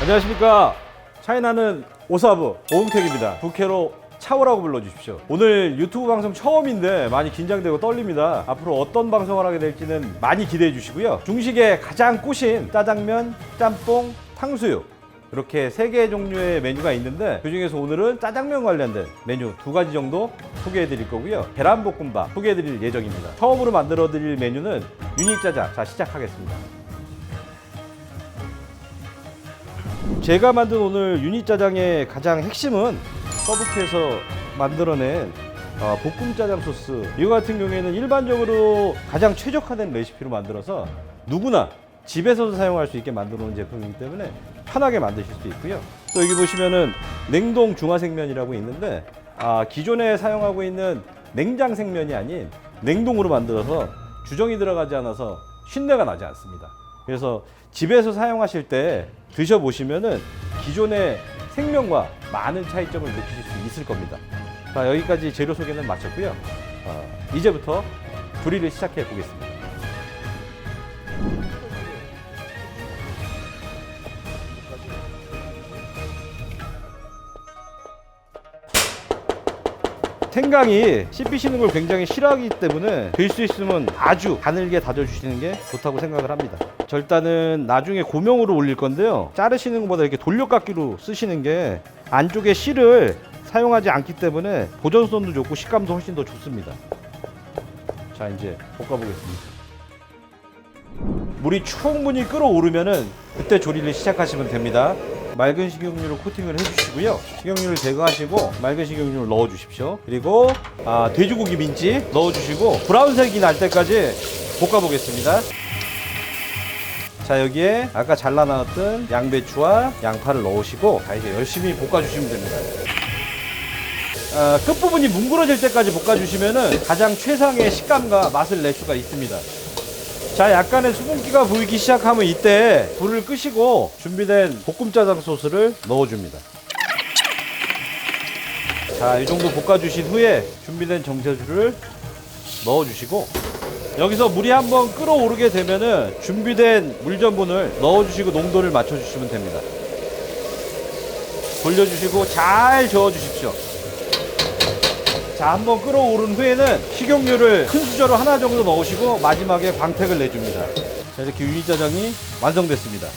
안녕하십니까. 차이나는 오사부 오흥택입니다. 부캐로 차오라고 불러주십시오. 오늘 유튜브 방송 처음인데 많이 긴장되고 떨립니다. 앞으로 어떤 방송을 하게 될지는 많이 기대해 주시고요. 중식의 가장 꽃인 짜장면, 짬뽕, 탕수육 이렇게 3개의 종류의 메뉴가 있는데 그중에서 오늘은 짜장면 관련된 메뉴 2가지 정도 소개해 드릴 거고요. 계란볶음밥 소개해 드릴 예정입니다. 처음으로 만들어 드릴 메뉴는 유니짜장. 자, 시작하겠습니다. 제가 만든 오늘 유니짜장의 가장 핵심은 서브큐에서 만들어낸 볶음짜장 소스. 이거 같은 경우에는 일반적으로 가장 최적화된 레시피로 만들어서 누구나 집에서도 사용할 수 있게 만들어 놓은 제품이기 때문에 편하게 만드실 수 있고요. 또 여기 보시면은 냉동 중화생면이라고 있는데 기존에 사용하고 있는 냉장 생면이 아닌 냉동으로 만들어서 주정이 들어가지 않아서 쉰내가 나지 않습니다. 그래서 집에서 사용하실 때 드셔보시면은 기존의 생면과 많은 차이점을 느끼실 수 있을 겁니다. 자, 여기까지 재료 소개는 마쳤고요. 이제부터 조리를 시작해 보겠습니다. 생강이 씹히시는 걸 굉장히 싫어하기 때문에 될 수 있으면 아주 가늘게 다져주시는 게 좋다고 생각을 합니다. 절단은 나중에 고명으로 올릴 건데요. 자르시는 것보다 이렇게 돌려깎기로 쓰시는 게 안쪽에 실을 사용하지 않기 때문에 보존성도 좋고 식감도 훨씬 더 좋습니다. 자, 이제 볶아보겠습니다. 물이 충분히 끓어오르면은 그때 조리를 시작하시면 됩니다. 맑은 식용유로 코팅을 해주시고요. 식용유를 제거하시고 맑은 식용유를 넣어주십시오. 그리고 돼지고기 민지 넣어주시고 브라운색이 날 때까지 볶아보겠습니다. 자, 여기에 아까 잘라놨던 양배추와 양파를 넣으시고 이제 열심히 볶아주시면 됩니다. 끝부분이 뭉그러질 때까지 볶아주시면 가장 최상의 식감과 맛을 낼 수가 있습니다. 자, 약간의 수분기가 보이기 시작하면 이때 불을 끄시고 준비된 볶음짜장 소스를 넣어줍니다. 자, 이 정도 볶아주신 후에 준비된 정제수를 넣어주시고 여기서 물이 한번 끓어오르게 되면은 준비된 물전분을 넣어주시고 농도를 맞춰주시면 됩니다. 돌려주시고 잘 저어주십시오. 자, 한번 끓어오른 후에는 식용유를 큰 수저로 하나 정도 넣으시고 마지막에 광택을 내줍니다. 자, 이렇게 유니짜장이 완성됐습니다.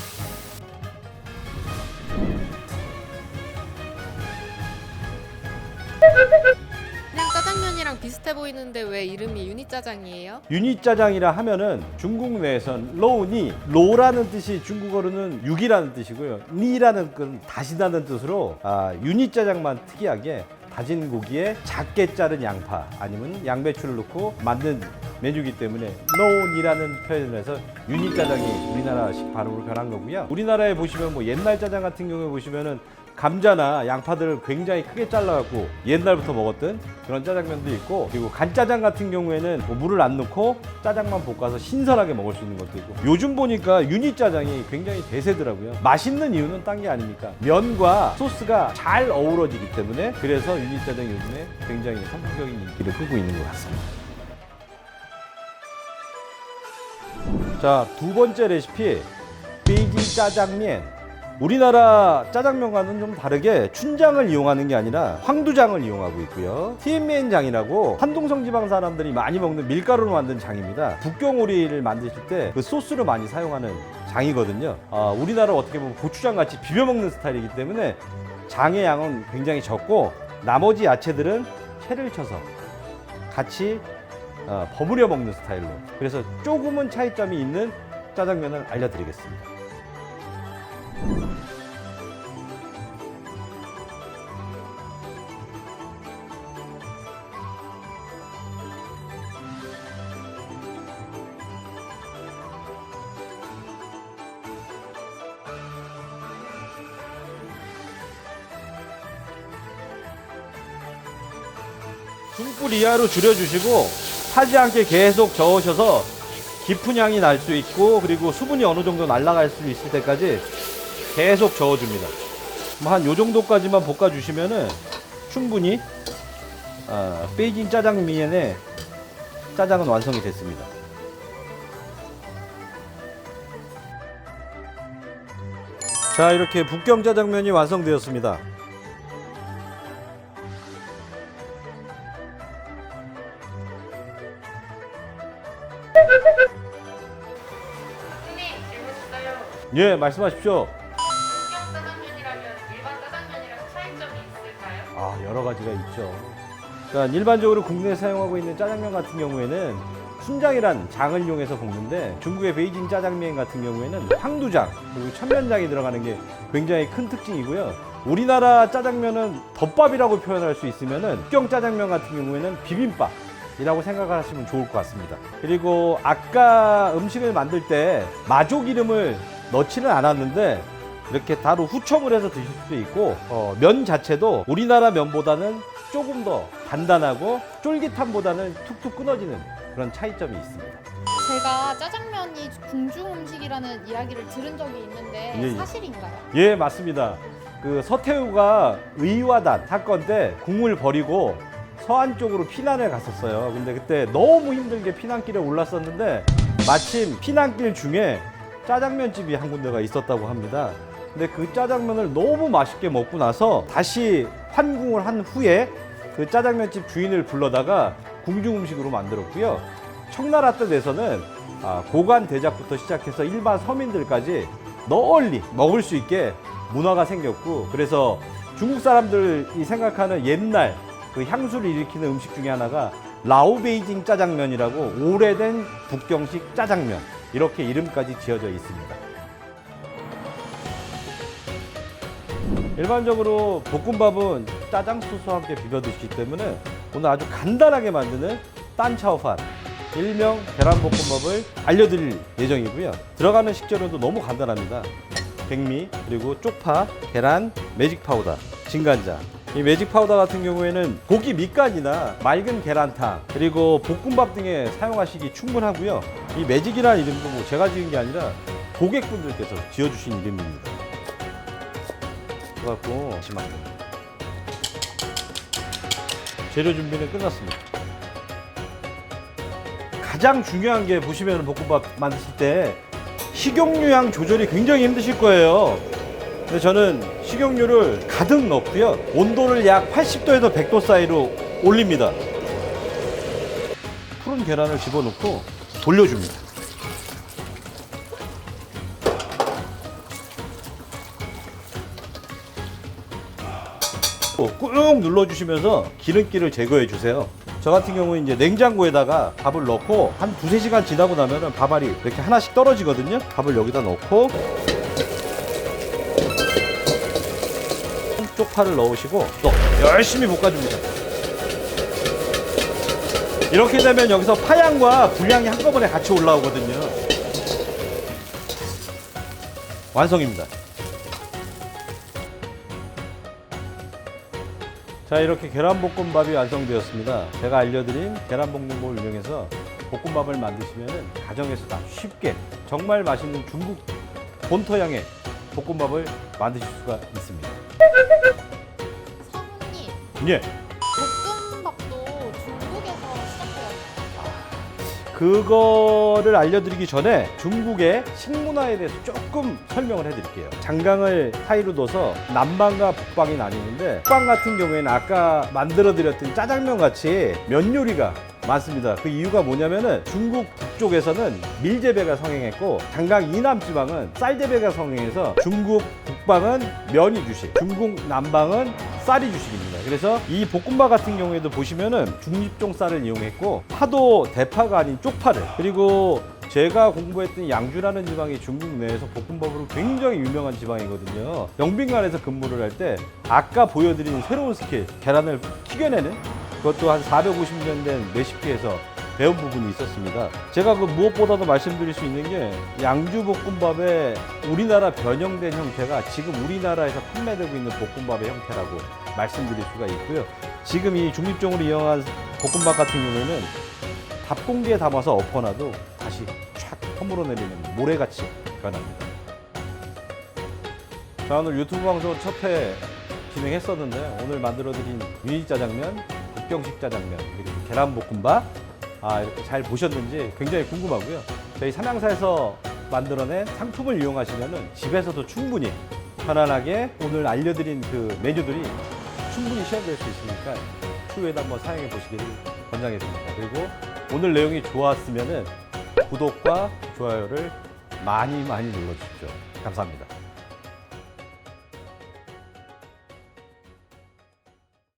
그냥 짜장면이랑 비슷해 보이는데 왜 이름이 유니짜장이에요? 유니짜장이라 하면은 중국 내에선 로니, 로라는 뜻이 중국어로는 6이라는 뜻이고요. 니라는 건 다시다는 뜻으로 유니짜장만 특이하게 다진 고기에 작게 자른 양파 아니면 양배추를 넣고 만든 메뉴이기 때문에 노니라는 표현을 해서 유니짜장이 우리나라식 발음으로 변한 거고요. 우리나라에 보시면 뭐 옛날 짜장 같은 경우에 보시면은 감자나 양파들을 굉장히 크게 잘라갖고 옛날부터 먹었던 그런 짜장면도 있고, 그리고 간짜장 같은 경우에는 뭐 물을 안 넣고 짜장만 볶아서 신선하게 먹을 수 있는 것도 있고, 요즘 보니까 유니짜장이 굉장히 대세더라고요. 맛있는 이유는 딴 게 아닙니까? 면과 소스가 잘 어우러지기 때문에, 그래서 유니짜장이 요즘에 굉장히 선풍적인 인기를 끌고 있는 것 같습니다. 자, 두 번째 레시피 베이징 짜장면. 우리나라 짜장면과는 좀 다르게 춘장을 이용하는 게 아니라 황두장을 이용하고 있고요. 티엔미엔장이라고 한동성 지방 사람들이 많이 먹는 밀가루로 만든 장입니다. 북경오리를 만드실 때 그 소스를 많이 사용하는 장이거든요. 우리나라 어떻게 보면 고추장 같이 비벼 먹는 스타일이기 때문에 장의 양은 굉장히 적고 나머지 야채들은 채를 쳐서 같이 버무려 먹는 스타일로, 그래서 조금은 차이점이 있는 짜장면을 알려드리겠습니다. 중불 이하로 줄여주시고 타지 않게 계속 저으셔서 깊은 향이 날 수 있고, 그리고 수분이 어느 정도 날아갈 수 있을 때까지 계속 저어줍니다. 뭐 한 요 정도까지만 볶아주시면은 충분히 베이징 짜장면의 짜장은 완성이 됐습니다. 자, 이렇게 북경 짜장면이 완성되었습니다. 선생님 질문 있어요. 예, 말씀하십시오. 북경 짜장면이라면 일반 짜장면이랑 차이점이 있을까요? 아, 여러 가지가 있죠. 그러니까 일반적으로 국내에 사용하고 있는 짜장면 같은 경우에는 순장이란 장을 이용해서 볶는데, 중국의 베이징 짜장면 같은 경우에는 황두장 그리고 천면장이 들어가는 게 굉장히 큰 특징이고요. 우리나라 짜장면은 덮밥이라고 표현할 수 있으면은 북경 짜장면 같은 경우에는 비빔밥이라고 생각하시면 좋을 것 같습니다. 그리고 아까 음식을 만들 때 마조 기름을 넣지는 않았는데 이렇게 따로 후첨을 해서 드실 수도 있고, 면 자체도 우리나라 면보다는 조금 더 단단하고 쫄깃함보다는 툭툭 끊어지는 그런 차이점이 있습니다. 제가 짜장면이 궁중 음식이라는 이야기를 들은 적이 있는데 예, 예. 사실인가요? 예, 맞습니다. 그 서태후가 의화단 사건 때 국물 버리고 서안 쪽으로 피난을 갔었어요. 근데 그때 너무 힘들게 피난길에 올랐었는데 마침 피난길 중에 짜장면 집이 한 군데가 있었다고 합니다. 근데 그 짜장면을 너무 맛있게 먹고 나서 다시 환궁을 한 후에 그 짜장면집 주인을 불러다가 궁중 음식으로 만들었고요. 청나라 때 돼서는 고관 대작부터 시작해서 일반 서민들까지 널리 먹을 수 있게 문화가 생겼고, 그래서 중국 사람들이 생각하는 옛날 그 향수를 일으키는 음식 중에 하나가 라오베이징 짜장면이라고 오래된 북경식 짜장면, 이렇게 이름까지 지어져 있습니다. 일반적으로 볶음밥은 짜장 소스와 함께 비벼 드시기 때문에 오늘 아주 간단하게 만드는 딴차오판, 일명 계란볶음밥을 알려드릴 예정이고요. 들어가는 식재료도 너무 간단합니다. 백미, 그리고 쪽파, 계란, 매직 파우더, 진간장. 이 매직 파우더 같은 경우에는 고기 밑간이나 맑은 계란탕, 그리고 볶음밥 등에 사용하시기 충분하고요. 이 매직이라는 이름도 뭐 제가 지은 게 아니라 고객분들께서 지어주신 이름입니다. 그래갖고 마지막으로 재료 준비는 끝났습니다. 가장 중요한 게, 보시면 볶음밥 만드실 때 식용유향 조절이 굉장히 힘드실 거예요. 근데 저는 식용유를 가득 넣고요, 온도를 약 80도에서 100도 사이로 올립니다. 푸른 계란을 집어넣고 돌려줍니다. 꾹 눌러주시면서 기름기를 제거해 주세요. 저 같은 경우는 이제 냉장고에다가 밥을 넣고 한 2~3시간 지나고 나면은 밥알이 이렇게 하나씩 떨어지거든요. 밥을 여기다 넣고 쪽파를 넣으시고 또 열심히 볶아줍니다. 이렇게 되면 여기서 파향과 불향이 한꺼번에 같이 올라오거든요. 완성입니다. 자, 이렇게 계란볶음밥이 완성되었습니다. 제가 알려드린 계란볶음밥을 이용해서 볶음밥을 만드시면 가정에서도 아주 쉽게 정말 맛있는 중국 본토향의 볶음밥을 만드실 수가 있습니다. 사모님, 예, 볶음밥도 중국에서 시작되었나요? 그거를 알려드리기 전에 중국의 식문화에 대해서 조금 설명을 해드릴게요. 장강을 사이로 둬서 남방과 북방이 나뉘는데, 북방 같은 경우에는 아까 만들어드렸던 짜장면 같이 면 요리가 많습니다. 그 이유가 뭐냐면은 중국 북쪽에서는 밀재배가 성행했고, 장강 이남 지방은 쌀재배가 성행해서 중국 북방은 면이 주식, 중국 남방은 쌀이 주식입니다. 그래서 이 볶음밥 같은 경우에도 보시면은 중립종 쌀을 이용했고, 파도 대파가 아닌 쪽파를, 그리고 제가 공부했던 양주라는 지방이 중국 내에서 볶음밥으로 굉장히 유명한 지방이거든요. 영빈관에서 근무를 할 때 아까 보여드린 새로운 스킬, 계란을 튀겨내는, 그것도 한 450년 된 레시피에서 배운 부분이 있었습니다. 제가 그 무엇보다도 말씀드릴 수 있는 게, 양주 볶음밥의 우리나라 변형된 형태가 지금 우리나라에서 판매되고 있는 볶음밥의 형태라고 말씀드릴 수가 있고요. 지금 이 중립종을 이용한 볶음밥 같은 경우에는 밥 공기에 담아서 엎어놔도 다시 촥 허물어내리는 모래같이 변합니다. 자, 오늘 유튜브 방송 첫 회 진행했었는데, 오늘 만들어드린 유니짜장면, 북경식 짜장면, 그리고 계란볶음밥, 이렇게 잘 보셨는지 굉장히 궁금하고요. 저희 삼양사에서 만들어낸 상품을 이용하시면 집에서도 충분히 편안하게 오늘 알려드린 그 메뉴들이 충분히 시험될 수 있으니까 추후에도 한번 사용해 보시기를 권장했습니다. 그리고 오늘 내용이 좋았으면 구독과 좋아요를 많이 눌러주십시오. 감사합니다.